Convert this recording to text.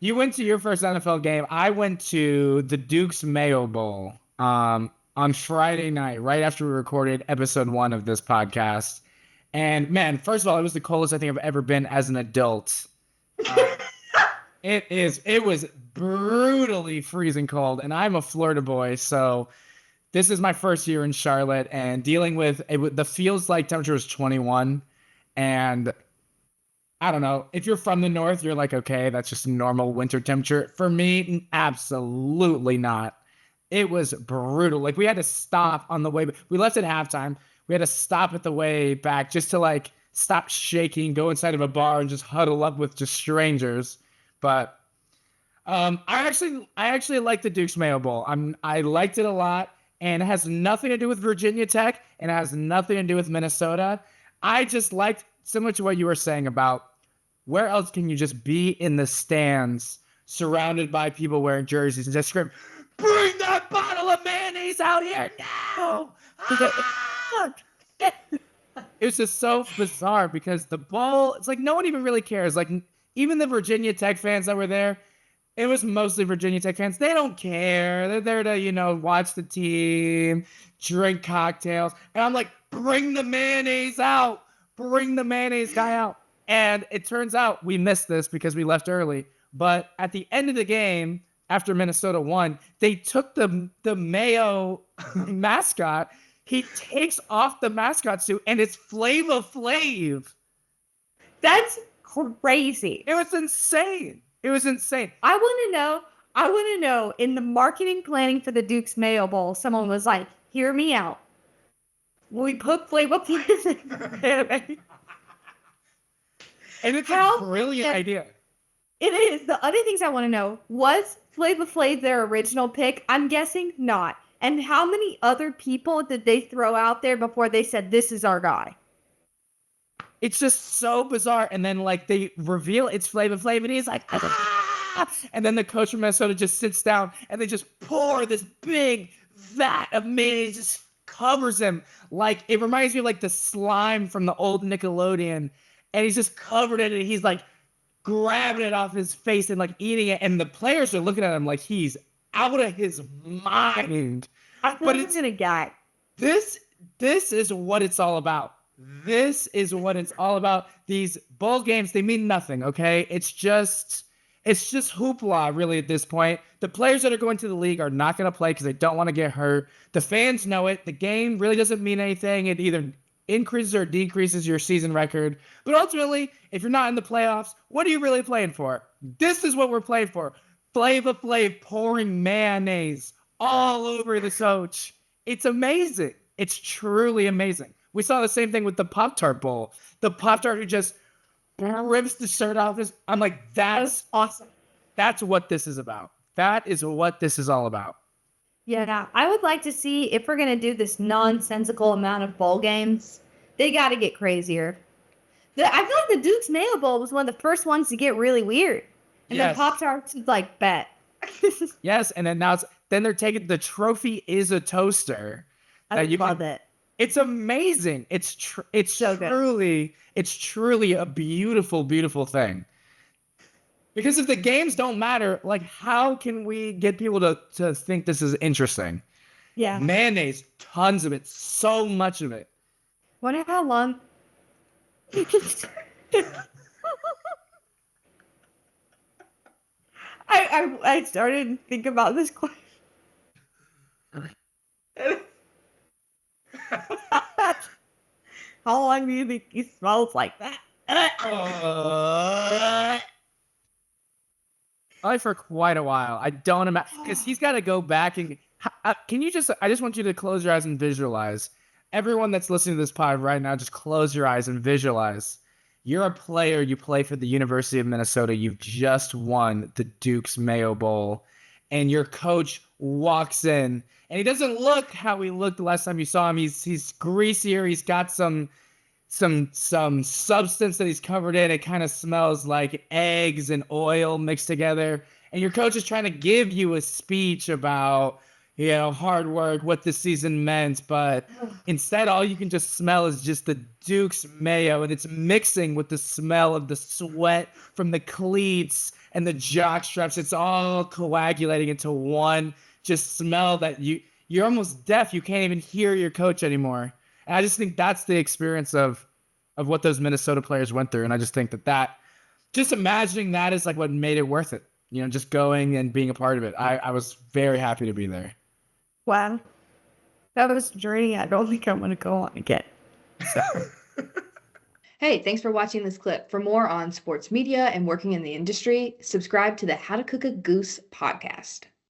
You went to your first NFL game. I went to the Duke's Mayo Bowl on Friday night, right after we recorded episode 1 of this podcast. And man, first of all, it was the coldest I think I've ever been as an adult. It was brutally freezing cold, and I'm a Florida boy, so this is my first year in Charlotte, and dealing with it, the feels like temperature was 21, and I don't know. If you're from the north, you're like, okay, that's just a normal winter temperature. For me, absolutely not. It was brutal. Like we had to stop on the way. We left at halftime. We had to stop at the way back just to like stop shaking, go inside of a bar, and just huddle up with just strangers. But I actually like the Duke's Mayo Bowl. I liked it a lot, and it has nothing to do with Virginia Tech, and it has nothing to do with Minnesota. I just liked, similar to what you were saying about where else can you just be in the stands, surrounded by people wearing jerseys and just scream, "Bring that bottle of mayonnaise out here now!" It was just so bizarre because the bowl, it's like no one even really cares. Like even the Virginia Tech fans that were there, it was mostly Virginia Tech fans. They don't care. They're there to, watch the team, drink cocktails. And I'm like, bring the mayonnaise out. Bring the mayonnaise guy out. And it turns out we missed this because we left early. But at the end of the game, after Minnesota won, they took the Mayo mascot. He takes off the mascot suit, and it's Flava Flav. That's crazy. It was insane. I want to know in the marketing planning for the Duke's Mayo Bowl, someone was like, hear me out. We put Flava Flav in there. And it's a brilliant idea. It is. The other things I want to know, was Flava Flav their original pick? I'm guessing not. And how many other people did they throw out there before they said, this is our guy? It's just so bizarre. And then, like, they reveal it's Flava Flav, and he's like, ah! And then the coach from Minnesota just sits down, and they just pour this big vat of mayonnaise, just covers him. Like, it reminds me of, like, the slime from the old Nickelodeon. And he's just covered in it, and he's, like, grabbing it off his face and, like, eating it. And the players are looking at him like he's out of his mind. I thought he was gonna gag. This is what it's all about. This is what it's all about. These bowl games, they mean nothing, okay? It's just hoopla, really, at this point. The players that are going to the league are not going to play because they don't want to get hurt. The fans know it. The game really doesn't mean anything. It either increases or decreases your season record. But ultimately, if you're not in the playoffs, what are you really playing for? This is what we're playing for. Flava Flav pouring mayonnaise all over the coach. It's amazing. It's truly amazing. We saw the same thing with the Pop-Tart Bowl. The Pop-Tart who just rips the shirt off his... I'm like, that's awesome. That's what this is about. That is what this is all about. Yeah, I would like to see if we're going to do this nonsensical amount of bowl games, they got to get crazier. I feel like the Duke's Mayo Bowl was one of the first ones to get really weird. And then Pop-Tarts is like, bet. Yes, and then then they're taking the trophy is a toaster. I love it. It's amazing. It's so truly a beautiful, beautiful thing. Because if the games don't matter, like how can we get people to think this is interesting? Yeah. Mayonnaise, tons of it, so much of it. Wonder how long. I started to think about this question. How long do you think he smells like that? Probably for quite a while. I don't imagine, because he's got to go back and... Can you I just want you to close your eyes and visualize. Everyone that's listening to this pod right now, just close your eyes and visualize. You're a player. You play for the University of Minnesota. You've just won the Duke's Mayo Bowl. And your coach walks in. And he doesn't look how he looked the last time you saw him. He's greasier. He's got some substance that he's covered in. It kind of smells like eggs and oil mixed together. And your coach is trying to give you a speech about, hard work, what the season meant, but instead all you can just smell is just the Duke's mayo, and it's mixing with the smell of the sweat from the cleats and the jock straps. It's all coagulating into one just smell that you're almost deaf. You can't even hear your coach anymore. And I just think that's the experience of what those Minnesota players went through. And I just think that just imagining that is like what made it worth it. Just going and being a part of it. I was very happy to be there. Wow. That was a journey I don't think I want to go on again. So. Hey, thanks for watching this clip. For more on sports media and working in the industry, subscribe to the How to Cook a Goose podcast.